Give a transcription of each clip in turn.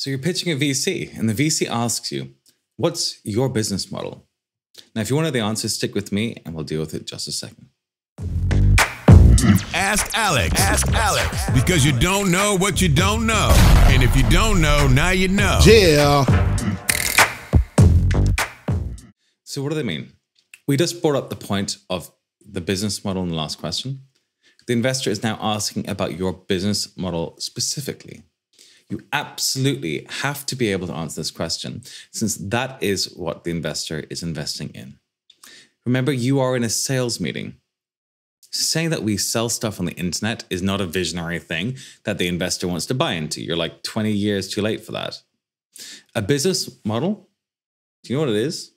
So you're pitching a VC, and the VC asks you, what's your business model? Now, if you want to know the answer, stick with me, and we'll deal with it in just a second. Ask Alex. Ask Alex. Because you don't know what you don't know. And if you don't know, now you know. Yeah. So what do they mean? We just brought up the point of the business model in the last question. The investor is now asking about your business model specifically. You absolutely have to be able to answer this question, since that is what the investor is investing in. Remember, you are in a sales meeting. Saying that we sell stuff on the internet is not a visionary thing that the investor wants to buy into. You're like 20 years too late for that. A business model, do you know what it is?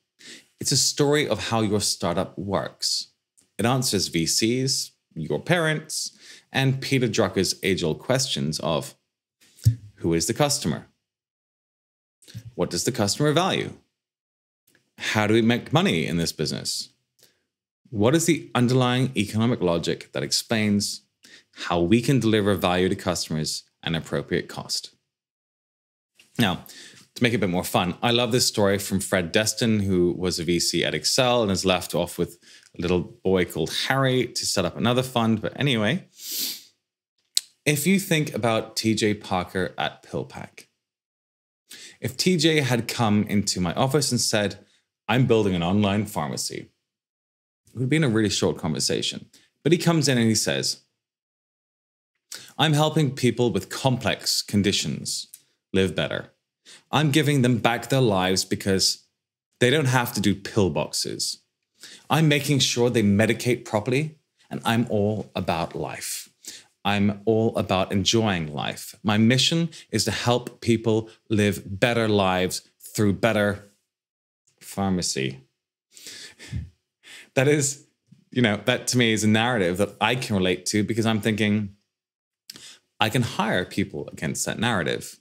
It's a story of how your startup works. It answers VCs, your parents, and Peter Drucker's age-old questions of, who is the customer? What does the customer value? How do we make money in this business? What is the underlying economic logic that explains how we can deliver value to customers at an appropriate cost? Now, to make it a bit more fun, I love this story from Fred Destin, who was a VC at Excel and is left off with a little boy called Harry to set up another fund. But anyway, if you think about TJ Parker at PillPack, if TJ had come into my office and said, I'm building an online pharmacy, it would have been a really short conversation. But he comes in and he says, I'm helping people with complex conditions live better. I'm giving them back their lives because they don't have to do pill boxes. I'm making sure they medicate properly, and I'm all about life. I'm all about enjoying life. My mission is to help people live better lives through better pharmacy. That is, that to me is a narrative that I can relate to, because I'm thinking I can hire people against that narrative.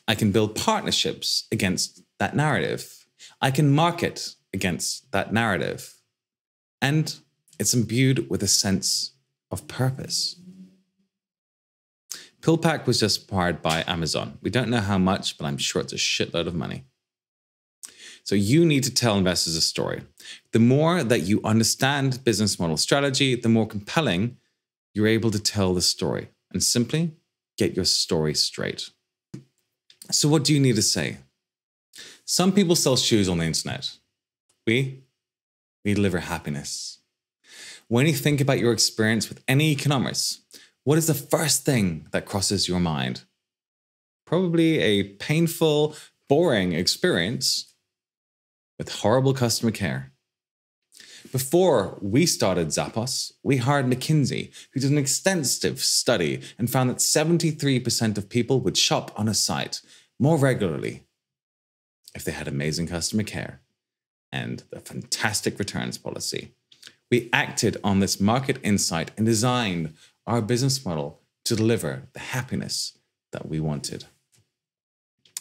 I can build partnerships against that narrative. I can market against that narrative. And it's imbued with a sense of purpose. PillPack was just acquired by Amazon. We don't know how much, but I'm sure it's a shitload of money. So you need to tell investors a story. The more that you understand business model strategy, the more compelling you're able to tell the story, and simply get your story straight. So what do you need to say? Some people sell shoes on the internet. We deliver happiness. When you think about your experience with any e-commerce, what is the first thing that crosses your mind? Probably a painful, boring experience with horrible customer care. Before we started Zappos, we hired McKinsey, who did an extensive study and found that 73% of people would shop on a site more regularly if they had amazing customer care and a fantastic returns policy. We acted on this market insight and designed our business model to deliver the happiness that we wanted.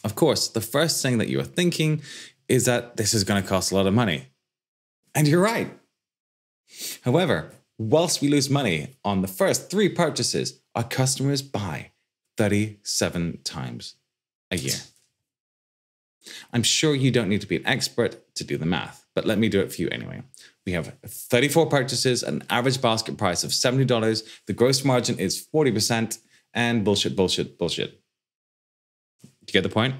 Of course, the first thing that you are thinking is that this is going to cost a lot of money. And you're right. However, whilst we lose money on the first 3 purchases, our customers buy 37 times a year. I'm sure you don't need to be an expert to do the math, but let me do it for you anyway. We have 34 purchases at an average basket price of $70. The gross margin is 40%, and bullshit. Do you get the point?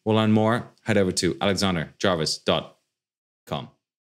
We'll learn more. Head over to alexanderjarvis.com.